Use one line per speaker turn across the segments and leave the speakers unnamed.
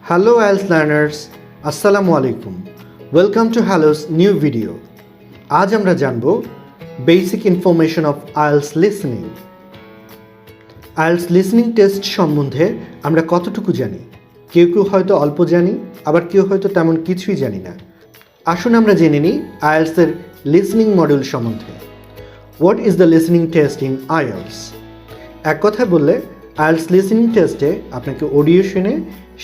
Hello IELTS learners, Assalamu alaikum. Welcome to Hello's new video. আজ আমরা জানব basic information of IELTS listening. IELTS listening test সম্বন্ধে আমরা কতটুকু জানি? কেউ কেউ হয়তো অল্প জানি, আবার কেউ হয়তো তেমন কিছুই জানি না। আসুন আমরা জেনে নিই IELTS এর লিসেনিং মডিউল সম্বন্ধে। What is the listening test in IELTS? এক কথায় বললে IELTS লিসেনিং টেস্টে আপনাকে অডিও শুনে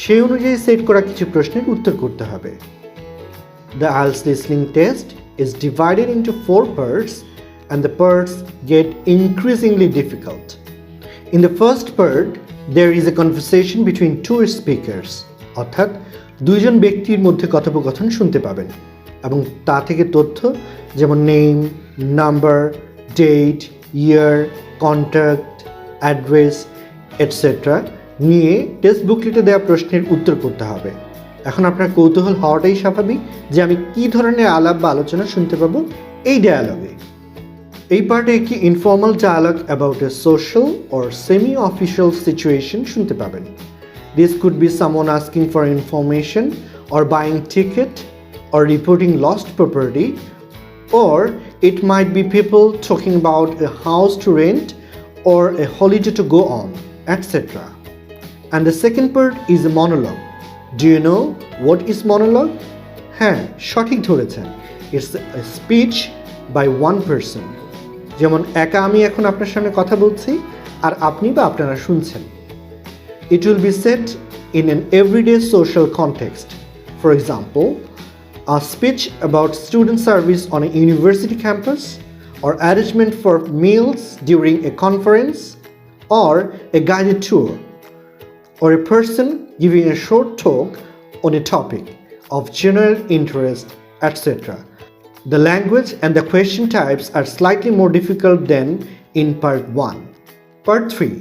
সেই অনুযায়ী সেট করা কিছু প্রশ্নের উত্তর করতে হবে। The IELTS listening test is divided into 4 parts and the parts get increasingly difficult. In the first part, there is a conversation between two speakers, অর্থাৎ দুইজন ব্যক্তির মধ্যে কথোপকথন শুনতে পাবেন এবং তা থেকে তথ্য যেমন নেম, নাম্বার, ডেট, ইয়ার, কন্ট্যাক্ট, অ্যাড্রেস এটসেট্রা নিয়ে টেক্সট বুকলেটে দেওয়া প্রশ্নের উত্তর করতে হবে। এখন আপনার কৌতূহল হওয়াটাই স্বাভাবিক যে আমি কী ধরনের আলাপ বা আলোচনা শুনতে পাবো এই ডায়ালগে। এই পার্টে একটি informal dialogue about a social or semi official situation শুনতে পাবেন। This could be someone asking for information or buying ticket or reporting lost property or it might be people talking about a house to rent or a holiday to go on, etc. And the second part is a monologue. Do you know what is monologue? হ্যাঁ, সঠিক ধরেছেন। It's a speech by one person. যেমন একা আমি এখন আপনার সামনে কথা বলছি আর আপনি বা আপনারা শুনছেন। It will be said in an everyday social context. For example, a speech about student service on a university campus, or arrangement for meals during a conference, or a guided tour, or a person giving a short talk on a topic of general interest, etc. The language and the question types are slightly more difficult than in part 1. Part 3.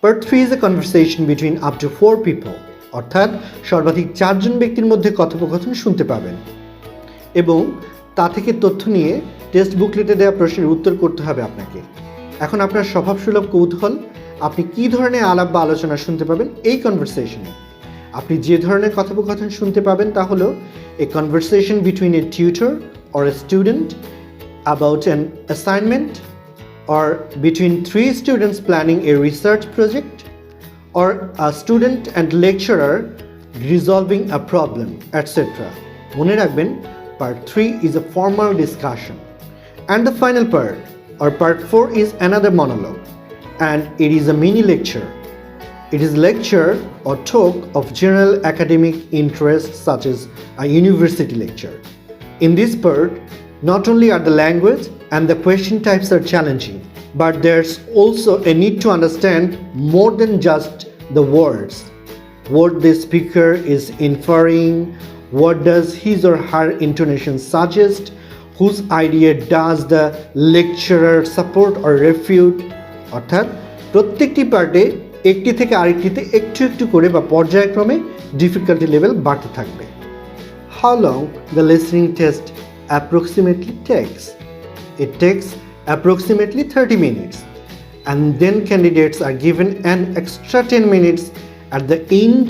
Part 3 is a conversation between up to 4 people. অর্থাৎ সর্বাধিক 4 জন ব্যক্তির মধ্যে কথোপকথন শুনতে পাবেন এবং তা থেকে তথ্য নিয়ে টেক্সট বুকলেটে দেওয়া প্রশ্নের উত্তর করতে হবে আপনাকে। এখন আপনার স্বভাবসুলভ কৌতূহল, আপনি কী ধরনের আলাপ বা আলোচনা শুনতে পাবেন এই কনভারসেশনে? আপনি যে ধরনের কথোপকথন শুনতে পাবেন তা হলো a conversation between A tutor or a student about an assignment, or between 3 students planning a research project, or a student and lecturer resolving a problem, etc. মনে রাখবেন, part 3 is a formal discussion. And the final part, or part 4, is another monologue, and it is a mini lecture. It is lecture or talk of general academic interest such as a university lecture. In this part, not only are the language and the question types are challenging, but there's also a need to understand more than just the words. What the speaker is inferring, what does his or her intonation suggest, whose idea does the lecturer support or refute. অর্থাৎ প্রত্যেকটি পার্টে একটি থেকে আরেকটিতে একটু একটু করে বা পর্যায়ক্রমে ডিফিকাল্টি লেভেল বাড়তে থাকবে। How long the listening test approximately takes? It takes approximately 30 minutes, and then candidates are given an extra 10 minutes at the end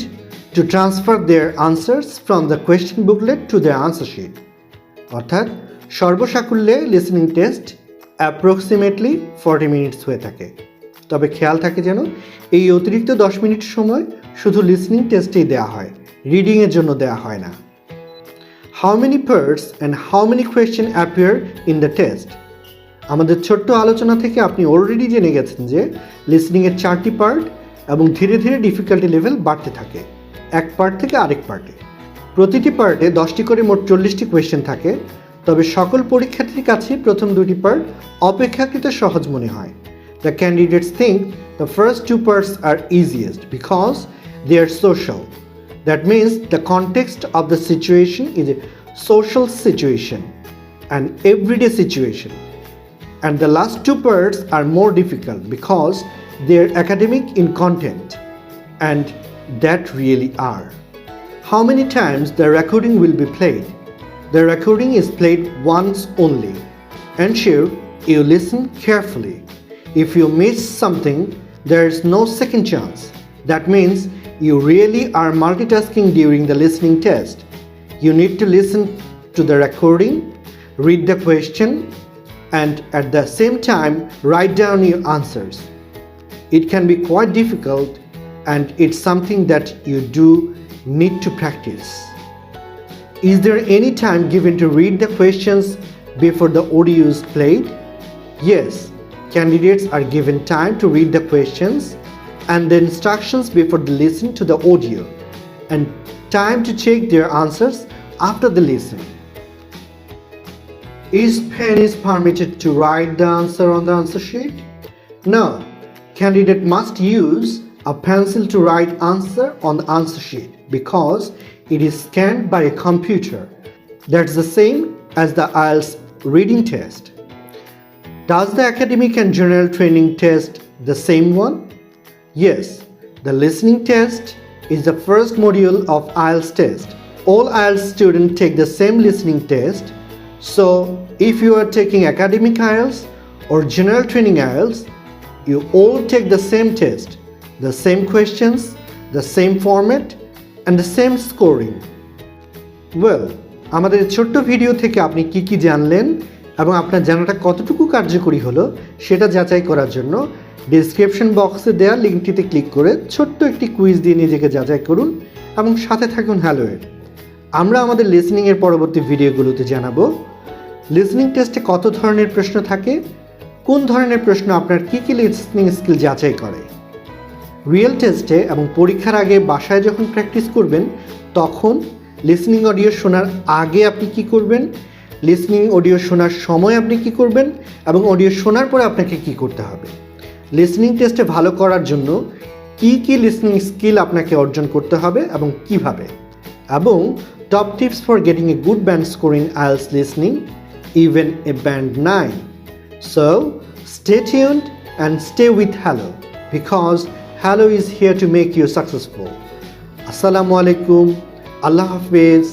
to transfer their answers from the question booklet to their answer sheet. অর্থাৎ সর্বসাকুল্যে listening test approximately 40 minutes হয়ে থাকে। তবে খেয়াল থাকে যেন এই অতিরিক্ত 10 minute সময় শুধু লিসেনিং টেস্টেই দেওয়া হয়, রিডিংয়ের জন্য দেওয়া হয় না। How many parts and how many questions appear in the test? আমাদের ছোট্ট আলোচনা থেকে আপনি অলরেডি জেনে গেছেন যে লিসেনিংয়ের 4টি পার্ট এবং ধীরে ধীরে ডিফিকাল্টি লেভেল বাড়তে থাকে এক পার্ট থেকে আরেক পার্টে। প্রতিটি পার্টে 10টি করে মোট 40টি কোয়েশ্চেন থাকে, তবে সকল পরীক্ষার্থীর কাছে প্রথম 2টি পার্ট অপেক্ষাকৃত সহজ মনে হয়। The candidates think the first 2 parts are easiest because they are social. That means the context of the situation is a social situation, an everyday situation. And the last 2 parts are more difficult because they are academic in content, and that really are. How many times the recording will be played? The recording is played once only. Ensure you listen carefully. If you miss something, there is no second chance. That means you really are multitasking during the listening test. You need to listen to the recording, read the question, and at the same time write down your answers. It can be quite difficult, and it's something that you do need to practice. Is there any time given to read the questions before the audio is played? Yes, candidates are given time to read the questions and the instructions before they listen to the audio, and time to check their answers after the listen. Is pen permitted to write the answer on the answer sheet? No, candidate must use a pencil to write answer on the answer sheet because it is scanned by a computer. That's the same as the IELTS reading test. Does the academic and general training test the same one? Yes, the listening test is the first module of IELTS test. All IELTS students take the same listening test. So, if you are taking academic IELTS or general training IELTS, you all take the same test, the same questions, the same format, and the same scoring. Well, আমাদের ছোট্ট video থেকে আপনি কি জানলেন এবং আপনার জানাটা কতটুকু কার্যকরী হলো সেটা যাচাই করার জন্য ডেসক্রিপশন বক্সে দেওয়া লিঙ্কটিতে ক্লিক করে ছোট্ট একটি কুইজ দিয়ে নিজেকে যাচাই করুন এবং সাথে থাকুন হ্যালোয়ের। আমরা আমাদের লিসনিংয়ের পরবর্তী ভিডিওগুলোতে জানাবো লিসনিং টেস্টে কত ধরনের প্রশ্ন থাকে, কোন ধরনের প্রশ্ন আপনার কি লিসনিং স্কিল যাচাই করে। রিয়েল টেস্টে এবং পরীক্ষার আগে বাসায় যখন প্র্যাকটিস করবেন তখন লিসনিং অডিও শোনার আগে আপনি কি করবেন, লিসনিং অডিও শোনার সময় আপনি কি করবেন এবং অডিও শোনার পরে আপনাকে কি করতে হবে। লিসনিং টেস্টে ভালো করার জন্য কি লিসনিং স্কিল আপনাকে অর্জন করতে হবে এবং কিভাবে, এবং top tips for getting a good band score in IELTS listening, even a band 9. So, stay tuned and stay with Hello because Hello is here to make you successful. Assalamu alaikum. Allah Hafiz.